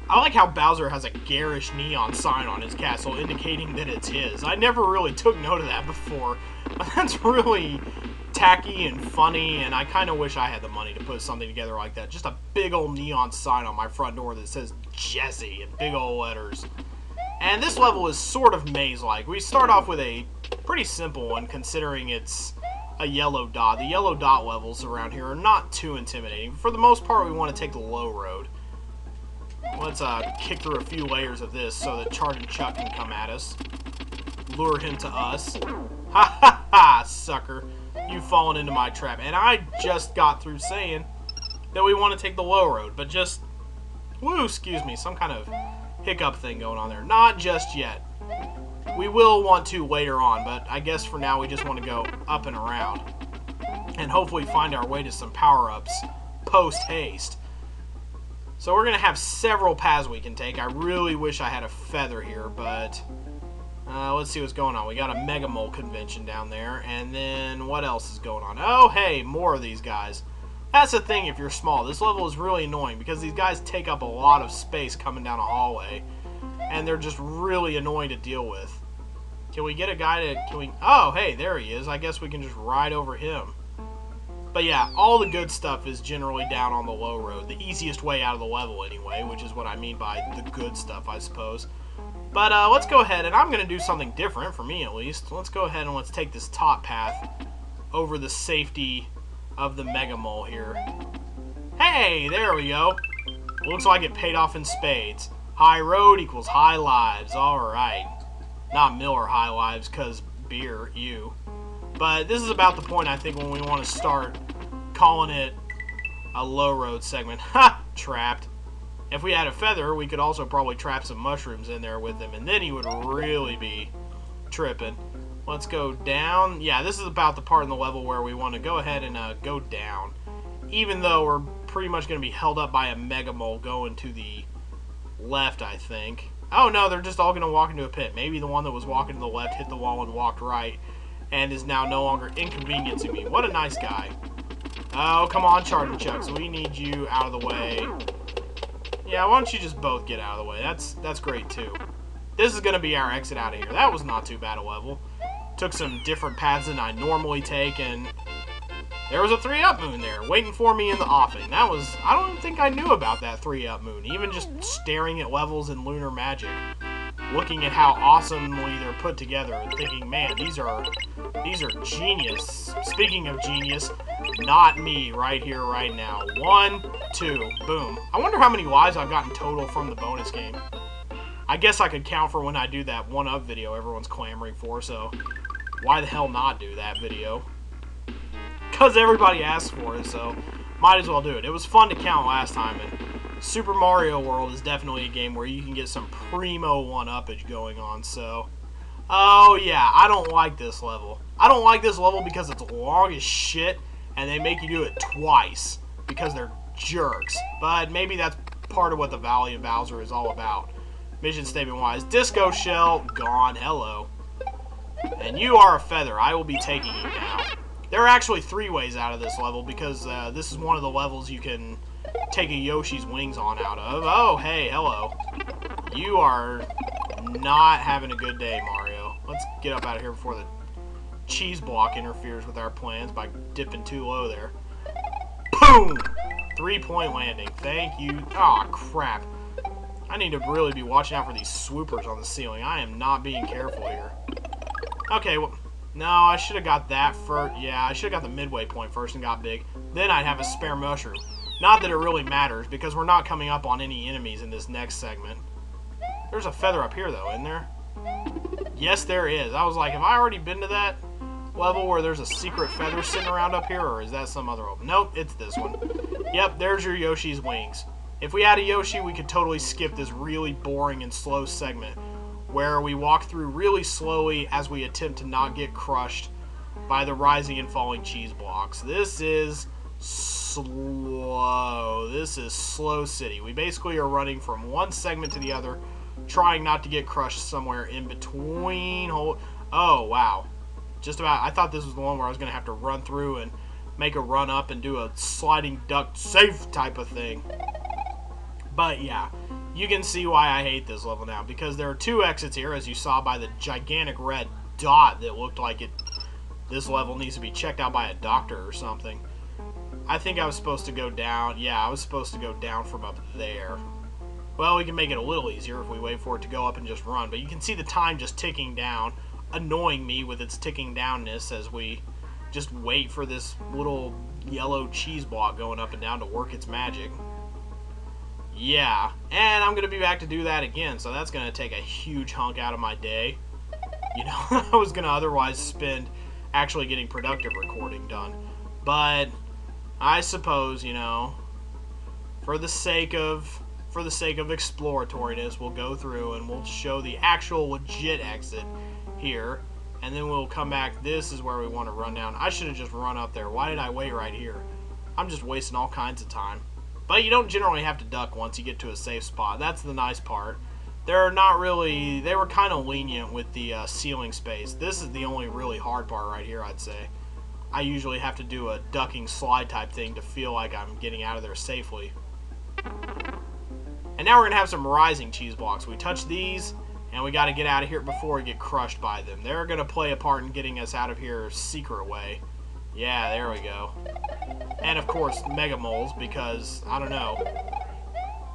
I like how Bowser has a garish neon sign on his castle indicating that it's his. I never really took note of that before. But that's really tacky and funny, and I kind of wish I had the money to put something together like that. Just a big old neon sign on my front door that says Jesse in big old letters. And this level is sort of maze-like. We start off with a pretty simple one, considering it's a yellow dot. The yellow dot levels around here are not too intimidating. For the most part, we want to take the low road. Let's kick through a few layers of this so that Chart and Chuck can come at us. Lure him to us. Ha ha ha, sucker. You've fallen into my trap. And I just got through saying that we want to take the low road, but just... Woo, excuse me, some kind of hiccup thing going on there. Not just yet. We will want to later on, but I guess for now we just want to go up and around. And hopefully find our way to some power-ups post-haste. So we're going to have several paths we can take. I really wish I had a feather here, but... let's see what's going on. We got a Mega Mole convention down there, and then what else is going on? Oh, hey, more of these guys. That's the thing if you're small. This level is really annoying because these guys take up a lot of space coming down a hallway, and they're just really annoying to deal with. Can we get a guy to... Can we... Oh, hey, there he is. I guess we can just ride over him. But yeah, all the good stuff is generally down on the low road. The easiest way out of the level anyway, which is what I mean by the good stuff, I suppose. But let's go ahead, and I'm going to do something different, for me at least. Let's go ahead and let's take this top path over the safety of the Mega Mole here. Hey, there we go. Looks like it paid off in spades. High road equals high lives. Alright. Not Miller High Lives, because beer, you. But this is about the point, I think, when we want to start calling it a low road segment. Ha! Trapped. If we had a feather, we could also probably trap some mushrooms in there with him, and then he would really be tripping. Let's go down. Yeah, this is about the part in the level where we want to go ahead and go down. Even though we're pretty much going to be held up by a Mega Mole going to the left, I think. Oh, no, they're just all going to walk into a pit. Maybe the one that was walking to the left hit the wall and walked right, and is now no longer inconveniencing me. What a nice guy. Oh, come on, Chart and Chucks. We need you out of the way. Yeah, why don't you just both get out of the way? That's great, too. This is going to be our exit out of here. That was not too bad a level. Took some different paths than I normally take, and there was a 3-up moon there, waiting for me in the offing. That was... I don't even think I knew about that 3-up moon. Even just staring at levels in Lunar Magic, looking at how awesomely they're put together, and thinking, man, these are genius. Speaking of genius, not me right here, right now. 1, 2, boom. I wonder how many lives I've gotten total from the bonus game. I guess I could count for when I do that 1-up video everyone's clamoring for, so why the hell not do that video? Because everybody asks for it, so might as well do it. It was fun to count last time, and Super Mario World is definitely a game where you can get some primo 1-uppage going on, so... Oh, yeah, I don't like this level. I don't like this level because it's long as shit, and they make you do it twice, because they're jerks. But maybe that's part of what the Valley of Bowser is all about. Mission statement-wise, Disco Shell, gone, hello. And you are a feather. I will be taking you now. There are actually 3 ways out of this level, because this is one of the levels you can take a Yoshi's wings on out of. Oh, hey, hello. You are not having a good day, Mario. Let's get up out of here before the cheese block interferes with our plans by dipping too low there. Boom! 3-point landing. Thank you. Aw, crap. I need to really be watching out for these swoopers on the ceiling. I am not being careful here. Okay, well, no, I should have got that first. Yeah, I should have got the midway point first and got big. Then I'd have a spare mushroom. Not that it really matters, because we're not coming up on any enemies in this next segment. There's a feather up here, though, isn't there? Yes, there is. I was like, have I already been to that level where there's a secret feather sitting around up here, or is that some other one? Nope, it's this one. Yep, there's your Yoshi's wings. If we had a Yoshi, we could totally skip this really boring and slow segment where we walk through really slowly as we attempt to not get crushed by the rising and falling cheese blocks. This is slow. This is Slow City. We basically are running from one segment to the other, trying not to get crushed somewhere in between. Oh, wow. Just about, I thought this was the one where I was going to have to run through and make a run up and do a sliding duck safe type of thing. But yeah, You can see why I hate this level now, because there are 2 exits here, as you saw by the gigantic red dot that looked like this level needs to be checked out by a doctor or something. I think I was supposed to go down. Yeah, I was supposed to go down from up there. Well, we can make it a little easier if we wait for it to go up and just run, but you can see the time just ticking down, annoying me with its ticking downness as we just wait for this little yellow cheese block going up and down to work its magic. Yeah, and I'm going to be back to do that again, so that's going to take a huge hunk out of my day. You know, I was going to otherwise spend actually getting productive recording done. But I suppose, you know, for the sake of exploratoriness, we'll go through and we'll show the actual legit exit here, and then we'll come back. This is where we want to run down. I should have just run up there. Why did I wait right here? I'm just wasting all kinds of time. But you don't generally have to duck once you get to a safe spot. That's the nice part. They were kind of lenient with the ceiling space. This is the only really hard part right here, I'd say. I usually have to do a ducking slide type thing to feel like I'm getting out of there safely. And now we're going to have some rising cheese blocks. We touch these, and we got to get out of here before we get crushed by them. They're going to play a part in getting us out of here secret way. Yeah, there we go. And of course, mega moles, because, I don't know.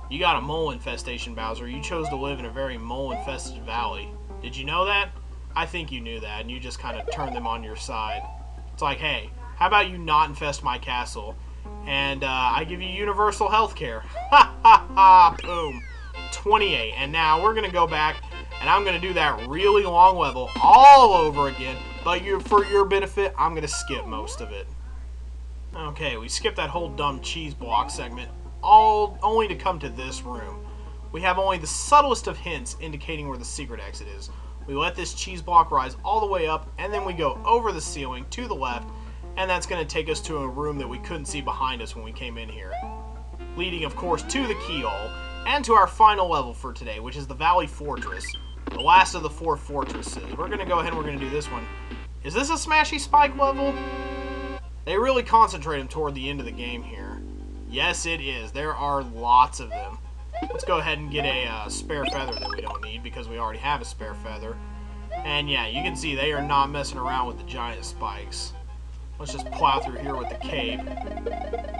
You got a mole infestation, Bowser. You chose to live in a very mole-infested valley. Did you know that? I think you knew that, and you just kind of turned them on your side. It's like, hey, how about you not infest my castle, and I give you universal health care. Ha ha ha, boom. 28, and now we're going to go back, and I'm going to do that really long level all over again, but for your benefit, I'm going to skip most of it. Okay, we skipped that whole dumb cheese block segment, only to come to this room. We have only the subtlest of hints indicating where the secret exit is. We let this cheese block rise all the way up, and then we go over the ceiling to the left, and that's going to take us to a room that we couldn't see behind us when we came in here. Leading, of course, to the keyhole, and to our final level for today, which is the Valley Fortress. The last of the 4 fortresses. We're going to go ahead and we're going to do this one. Is this a Smashy Spike level? They really concentrate them toward the end of the game here. Yes, it is. There are lots of them. Let's go ahead and get a spare feather that we don't need because we already have a spare feather. And yeah, you can see they are not messing around with the giant spikes. Let's just plow through here with the cape.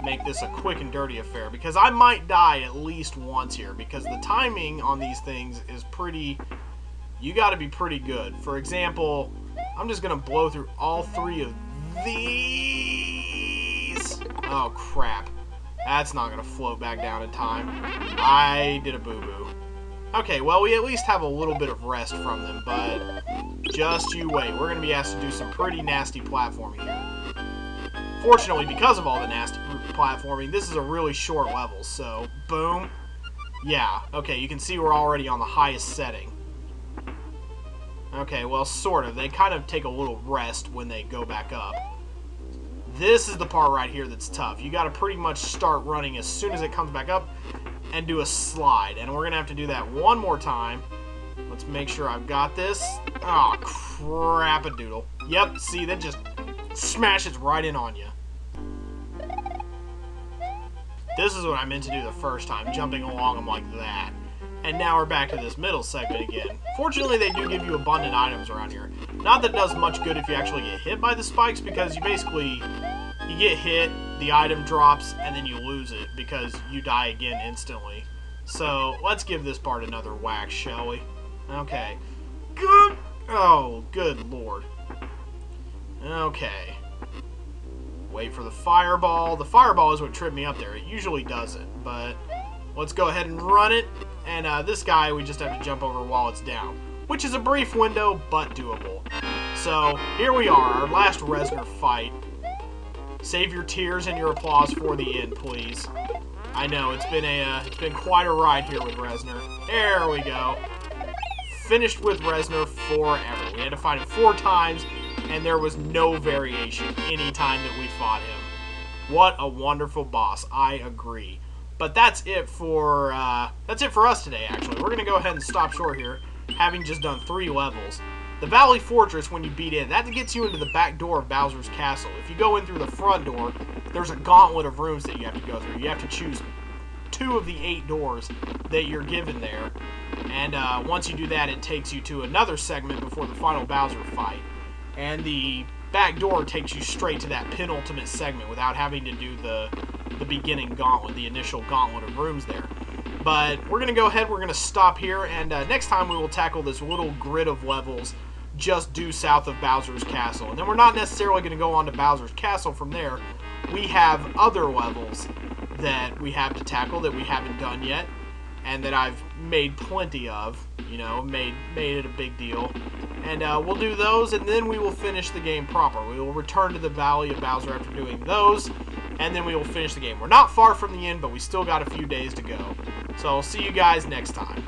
Make this a quick and dirty affair because I might die at least once here because the timing on these things is pretty... You got to be pretty good. For example, I'm just going to blow through all 3 of these. Oh, crap. That's not going to float back down in time. I did a boo-boo. Okay, well, we at least have a little bit of rest from them, but just you wait. We're going to be asked to do some pretty nasty platforming here. Fortunately, because of all the nasty platforming, this is a really short level, so boom. Yeah, okay, you can see we're already on the highest setting. Okay, well, sort of. They kind of take a little rest when they go back up. This is the part right here that's tough. You got to pretty much start running as soon as it comes back up and do a slide. And we're going to have to do that one more time. Let's make sure I've got this. Oh, crap-a-doodle. Yep, see, that just smashes right in on you. This is what I meant to do the first time, jumping along them like that. And now we're back to this middle segment again. Fortunately, they do give you abundant items around here. Not that it does much good if you actually get hit by the spikes, because you basically, you get hit, the item drops, and then you lose it, because you die again instantly. So, let's give this part another whack, shall we? Okay. Good. Oh, good lord. Okay. Wait for the fireball. The fireball is what tripped me up there. It usually doesn't, but let's go ahead and run it. And this guy, we just have to jump over while it's down, which is a brief window, but doable. So, here we are, our last Resar fight. Save your tears and your applause for the end, please. I know, it's been quite a ride here with Resar. There we go. Finished with Resar forever. We had to fight him 4 times, and there was no variation any time that we fought him. What a wonderful boss, I agree. But that's it for us today, actually. We're going to go ahead and stop short here, having just done 3 levels. The Valley Fortress, when you beat it, that gets you into the back door of Bowser's Castle. If you go in through the front door, there's a gauntlet of rooms that you have to go through. You have to choose 2 of the 8 doors that you're given there. And once you do that, it takes you to another segment before the final Bowser fight. And the back door takes you straight to that penultimate segment without having to do the beginning gauntlet, the initial gauntlet of rooms there. But we're going to go ahead, we're going to stop here, and next time we will tackle this little grid of levels just due south of Bowser's Castle. And then we're not necessarily going to go on to Bowser's Castle from there. We have other levels that we have to tackle that we haven't done yet, and that I've made plenty of, you know, made it a big deal. And we'll do those, and then we will finish the game proper. We will return to the Valley of Bowser after doing those, and then we will finish the game. We're not far from the end, but we still got a few days to go. So I'll see you guys next time.